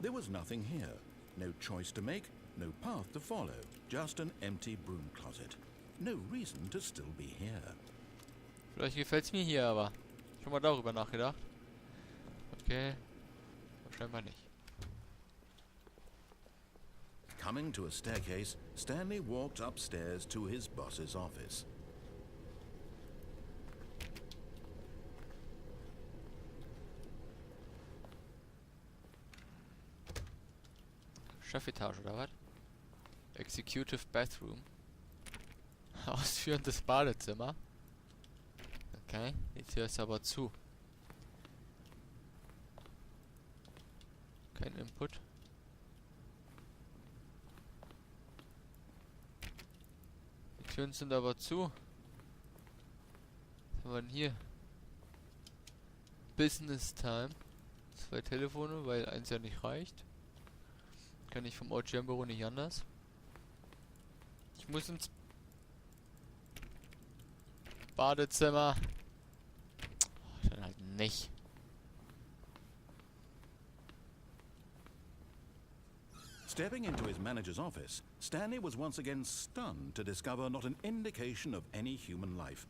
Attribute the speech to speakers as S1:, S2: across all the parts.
S1: There was nothing here. No choice to make, no path to follow. Just an empty broom closet. No reason to still be here.
S2: Vielleicht gefällt's mir hier, aber schon mal darüber nachgedacht. Okay, scheinbar nicht.
S1: Coming to a staircase, Stanley walked upstairs to his boss's office.
S2: Chefetage oder was? Executive Bathroom. Ausführendes Badezimmer. Okay, die Tür ist aber zu. Kein Input. Die Türen sind aber zu. Was haben wir denn hier? Business Time. 2 Telefone, weil eins ja nicht reicht. Kann ich vom OGM-Büro nicht anders. Ich muss ins Badezimmer. Oh, dann halt nicht.
S1: Stepping into his manager's office, Stanley was once again stunned to discover not an indication of any human life.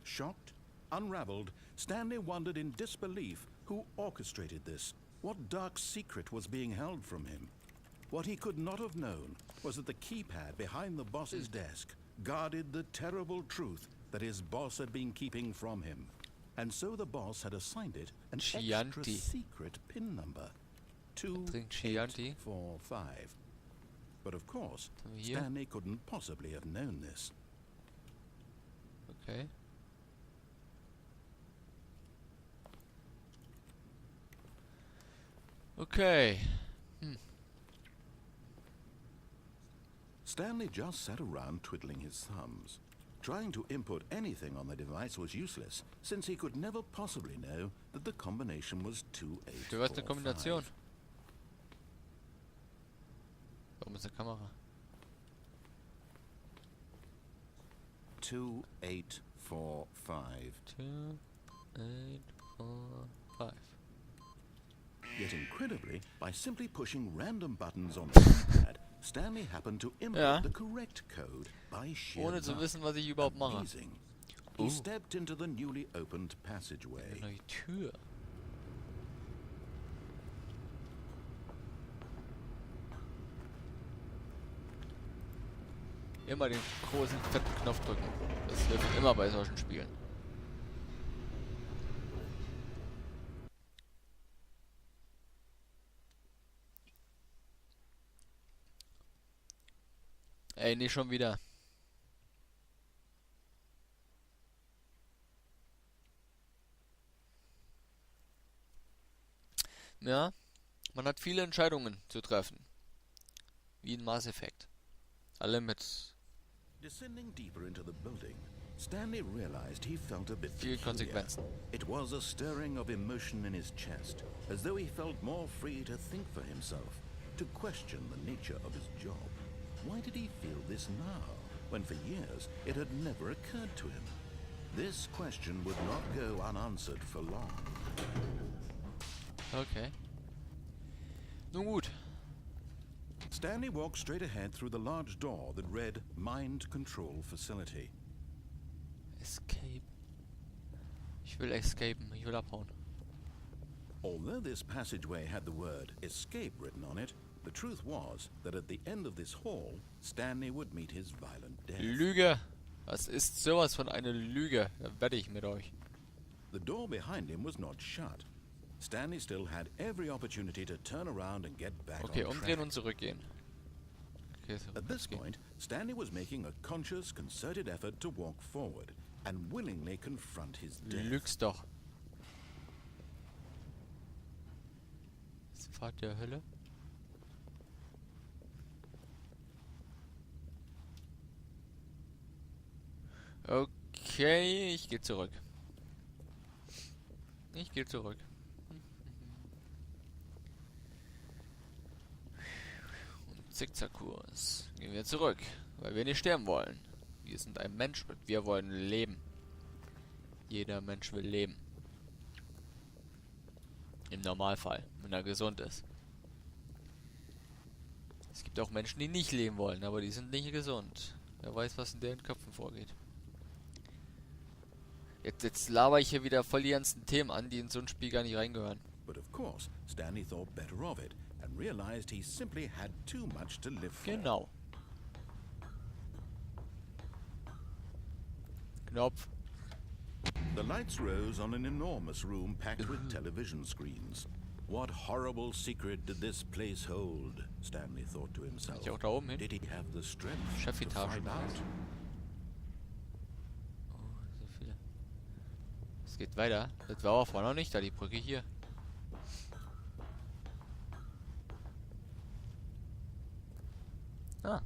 S1: Shocked, unraveled, Stanley wondered in disbelief who orchestrated this. What dark secret was being held from him? What he could not have known was that the keypad behind the boss's desk guarded the terrible truth that his boss had been keeping from him. And so the boss had assigned it an extra secret PIN number. 2845. But of course, Stanley couldn't possibly have known this.
S2: Okay. Okay.
S1: Stanley just sat around twiddling his thumbs. Trying to input anything on the device was useless, since he could never possibly know that the combination was 2845.
S2: Du hast eine Kombination. Warum ist eine Kamera?
S1: 2845.
S2: 2845.
S1: Yet incredibly, by simply pushing random buttons on the keypad, Stanley happened to input the correct code by sheer
S2: ohne zu wissen, was ich überhaupt mache.
S1: Amazing. He stepped into the newly opened passageway.
S2: Eine neue Tür. Immer den großen fetten Knopf drücken. Das hilft immer bei solchen Spielen. Ey, nicht schon wieder. Ja, man hat viele Entscheidungen zu treffen. Wie in Mass Effect. Alle mit
S1: Descending deeper into the building, Stanley realized he felt a bit
S2: vielen
S1: peculiar.
S2: Konsequenzen.
S1: It was a stirring of emotion in his chest, as though he felt more free to think for himself, to question the nature of his job. Why did he feel this now, when for years it had never occurred to him? This question would not go unanswered for long.
S2: Okay. Nun gut.
S1: Stanley walked straight ahead through the large door that read Mind Control Facility.
S2: Escape. Ich will escapen. Ich will abhauen.
S1: Although this passageway had the word escape written on it, the truth was that at the end of this hall, Stanley would meet his violent death.
S2: Lüge. Was ist sowas von eine Lüge? Da wette ich mit euch.
S1: The door behind him was not shut. Stanley still had every opportunity to turn around and get back
S2: Okay,
S1: on
S2: umdrehen
S1: track.
S2: und zurückgehen. Okay, so
S1: At this point, Stanley was making a conscious, concerted effort to walk forward and willingly confront his death.
S2: Lügst doch. Das Pfad der Hölle. Okay, ich gehe zurück. Ich gehe zurück. Und Zickzackkurs. Gehen wir zurück, weil wir nicht sterben wollen. Wir sind ein Mensch und wir wollen leben. Jeder Mensch will leben. Im Normalfall, wenn er gesund ist. Es gibt auch Menschen, die nicht leben wollen, aber die sind nicht gesund. Wer weiß, was in deren Köpfen vorgeht. Jetzt laber ich hier wieder voll die ganzen Themen an, die in so ein Spiel gar nicht reingehören.
S1: But of course, Stanley thought better of it and realized he simply had too much to live for.
S2: Genau. Knopf.
S1: The lights rose on an enormous room packed with television screens. What horrible secret did this place hold? Stanley thought to himself.
S2: Kann ich auch da oben hin?
S1: Did he have the strength to
S2: Chefetage.
S1: find out?
S2: Oh, so viele. Es geht weiter. Das war auch vorher noch nicht da, die Brücke hier. Ah.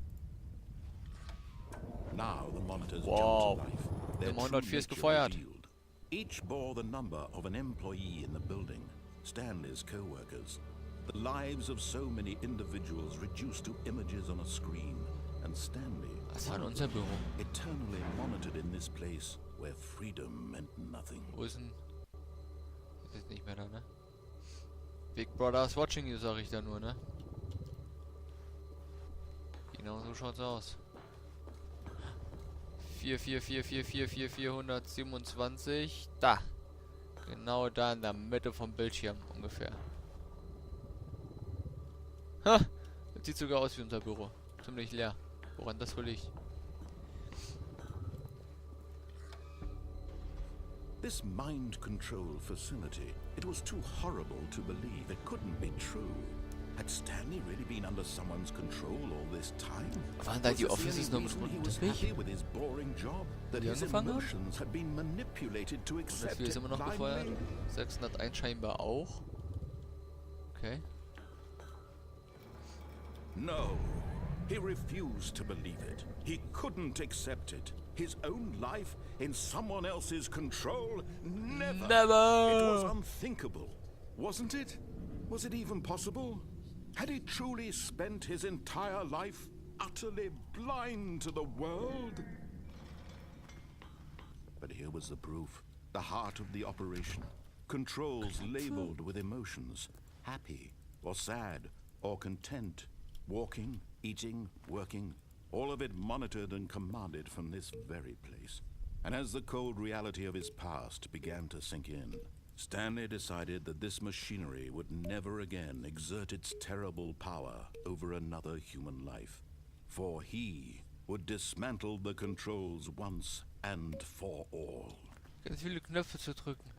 S1: Now the monitors
S2: Wow.
S1: jumped to life. Their
S2: Nummer
S1: true
S2: 104 ist
S1: nature
S2: gefeuert.
S1: revealed. Each bore the number of an employee in the building, Stanley's co-workers. The lives of so many individuals reduced to images on a screen, and Stanley,
S2: Das war in unserem Büro.
S1: eternally monitored in this place where freedom meant nothing.
S2: Wo ist denn? Ist jetzt nicht mehr da, ne? Big Brother is watching you, sag ich da nur, ne? Genau so schaut's aus. 427. Da. Genau da in der Mitte vom Bildschirm ungefähr. Ha! Das sieht sogar aus wie unser Büro. Ziemlich leer. Woran das wohl liegt?
S1: This mind control facility, it was too horrible to believe. It couldn't be true. Had Stanley really been under someone's control all this time?
S2: Waren da die
S1: Was this
S2: Offices
S1: the
S2: nur
S1: only
S2: im
S1: reason he was
S2: Teppich?
S1: happy with his boring job? That
S2: Die
S1: his
S2: angefangen haben?
S1: emotions had been manipulated to
S2: Und
S1: accept
S2: das Spiel ist
S1: it
S2: immer noch gefeuert.
S1: blindly?
S2: 601 scheinbar auch. Okay.
S1: No. He refused to believe it. He couldn't accept it. His own life in someone else's control? Never.
S2: Never.
S1: It was unthinkable. Wasn't it? Was it even possible? Had he truly spent his entire life utterly blind to the world? But here was the proof. The heart of the operation. Controls labeled with emotions. Happy or sad or content. Walking, eating, working. All of it monitored and commanded from this very place. And as the cold reality of his past began to sink in, Stanley decided that this machinery would never again exert its terrible power over another human life. For he would dismantle the controls once and for all.
S2: Ganz viele Knöpfe zu drücken.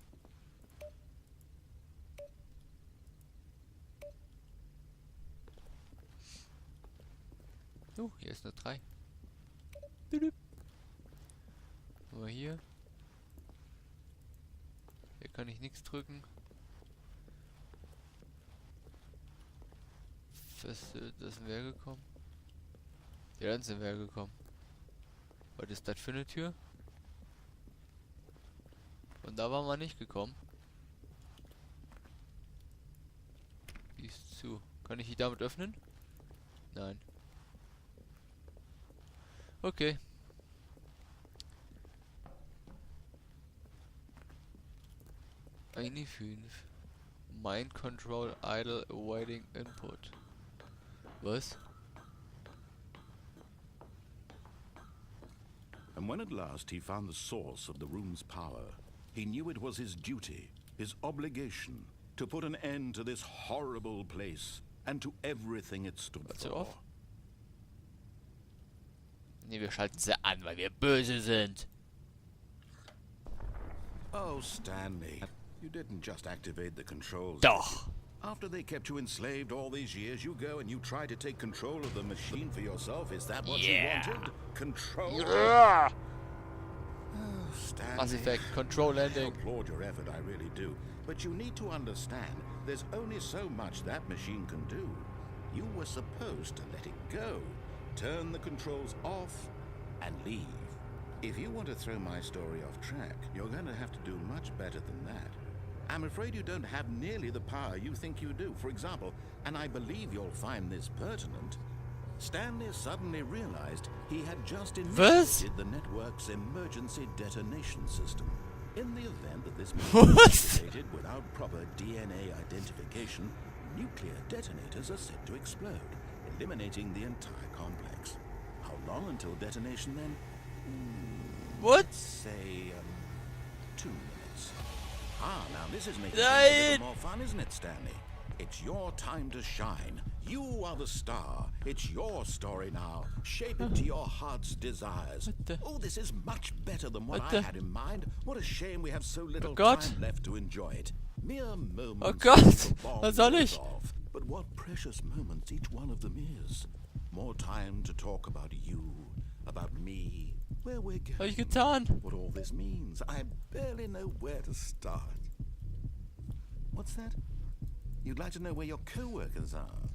S2: Oh, hier ist nur 3. Aber hier. Hier kann ich nichts drücken. Feste, da sind wir gekommen. Ja, dann sind wir gekommen. Was ist das für eine Tür? Und da waren wir nicht gekommen. Die ist zu. Kann ich die damit öffnen? Nein. Okay. Eine 5. Mind Control Idle Awaiting Input. Was?
S1: And when at last he found the source of the room's power, he knew it was his duty, his obligation, to put an end to this horrible place and to everything it stood
S2: What's it
S1: for.
S2: off? Ne, wir schalten sie an, weil wir böse sind.
S1: Oh, Stanley, you didn't just activate the controls.
S2: Doch.
S1: After they kept you enslaved all these years, you go and you try to take control of the machine for yourself. Is that what
S2: Yeah.
S1: you wanted? Control?
S2: Ja.
S1: Oh, Stanley.
S2: Mass Effect, Control
S1: I
S2: Landing.
S1: applaud your effort, I really do. But you need to understand, there's only so much that machine can do. You were supposed to let it go, turn the controls off, and leave. If you want to throw my story off track, you're going to have to do much better than that. I'm afraid you don't have nearly the power you think you do. For example, and I believe you'll find this pertinent, Stanley suddenly realized he had just initiated the network's emergency detonation system. In the event that this machine is activated without proper DNA identification, nuclear detonators are set to explode. eliminating the entire complex. How long until detonation then?
S2: What?
S1: Say, 2 minutes. Ah, now this is making things a little more fun, isn't it, Stanley? It's your time to shine. You are the star. It's your story now. Shape it to your heart's desires. Oh, this is much better than what I had in mind. What a shame we have so little time left to enjoy it. Mere moments.
S2: Oh Gott, was soll ich?
S1: But what precious moments each one of them is. More time to talk about you, about me, where we're going.
S2: Hab ich getan?
S1: What all this means. I barely know where to start. What's that? You'd like to know where your co-workers are?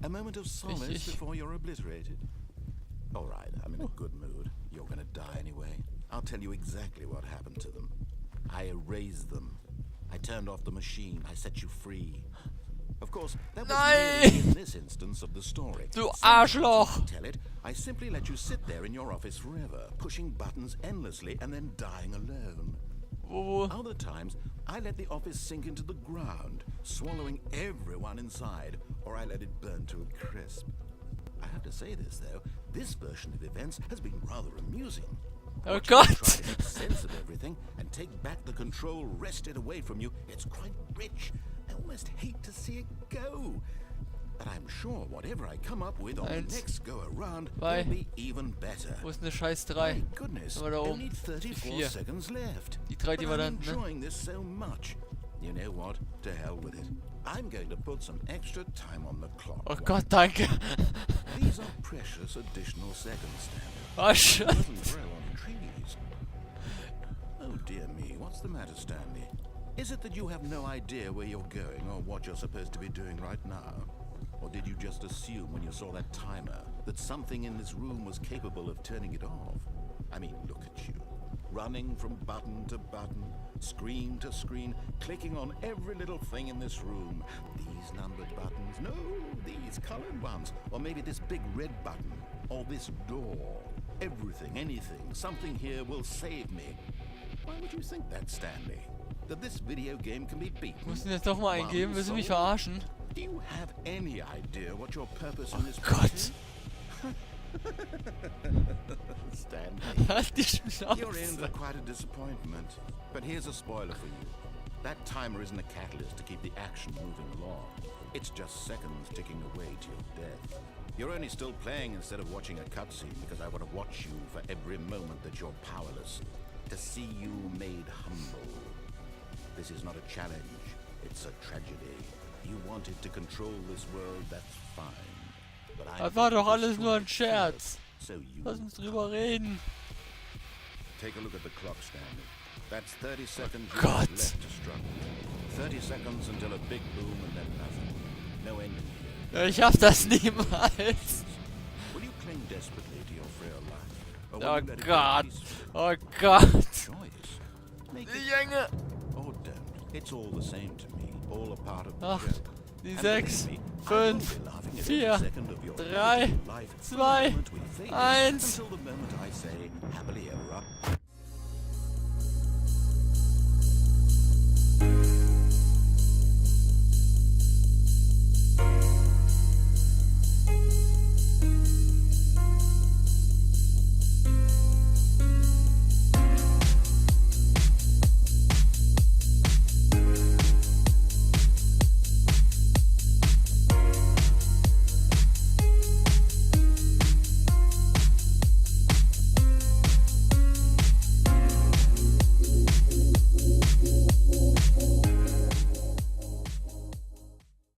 S1: A moment of solace before you're obliterated? All right, I'm in a good mood. You're gonna die anyway. I'll tell you exactly what happened to them. I erased them. I turned off the machine. I set you free. Of course, that was merely in this instance of the story.
S2: Du Arschloch!
S1: Tell it, I simply let you sit there in your office forever, pushing buttons endlessly and then dying alone. Other times, I let the office sink into the ground, swallowing everyone inside, or I let it burn to a crisp. I have to say this, though, this version of events has been rather amusing.
S2: Oh God!
S1: Try to make sense of everything and take back the control wrested away from you. It's quite rich. I almost hate to see it go. But I'm sure whatever I come up with on the next go around will be even better.
S2: Wo ist eine scheiß 3?
S1: My goodness,
S2: Da
S1: only 34 seconds left.
S2: Die 3, die wir
S1: I'm
S2: dann, ne?
S1: enjoying this so much. You know what? To hell with it. I'm going to put some extra time on the clock.
S2: Oh Gott, danke.
S1: These are precious additional seconds, Stanley.
S2: Oh shit.
S1: It doesn't grow on trees. Oh dear me, what's the matter, Stanley? Is it that you have no idea where you're going or what you're supposed to be doing right now? Or did you just assume when you saw that timer that something in this room was capable of turning it off? I mean, look at you. Running from button to button, screen to screen, clicking on every little thing in this room. These numbered buttons, no, these colored ones. Or maybe this big red button, or this door. Everything, anything, something here will save me. Why would you think that, Stanley? That this video game can be beaten?
S2: Muss ihn jetzt doch mal eingeben, willst du mich verarschen?
S1: Do you have any idea what your purpose in this
S2: Gott.
S1: is? Stanley,
S2: Halt die Schnauze.
S1: you're in for quite a disappointment. But here's a spoiler for you. That timer isn't a catalyst to keep the action moving along. It's just seconds ticking away to your death. You're only still playing instead of watching a cutscene because I want to watch you for every moment that you're powerless. To see you made humble. This is not a challenge. It's a tragedy. You wanted to control this world, that's fine. But
S2: Das war doch alles nur ein Scherz.
S1: So you
S2: Lass uns drüber reden.
S1: take a look at the clock, Stanley. That's 30 seconds you
S2: Gott.
S1: have left to struggle. 30 seconds until a big boom and then nothing. No ending here.
S2: Ich schaff das niemals.
S1: Will you cling desperately to your frail life? Or will
S2: Oh
S1: you let it go
S2: Gott.
S1: peacefully?
S2: Oh Gott.
S1: Choice. Make
S2: Die
S1: it
S2: Jänge.
S1: or don't. It's all the same to me. All a part of the
S2: 8,
S1: joke.
S2: die
S1: And
S2: 6,
S1: believe me, I will
S2: 5,
S1: be laughing at
S2: 4,
S1: every second of your
S2: 3,
S1: life from the
S2: 2,
S1: moment we fade in
S2: 1.
S1: until the moment I say happily ever after.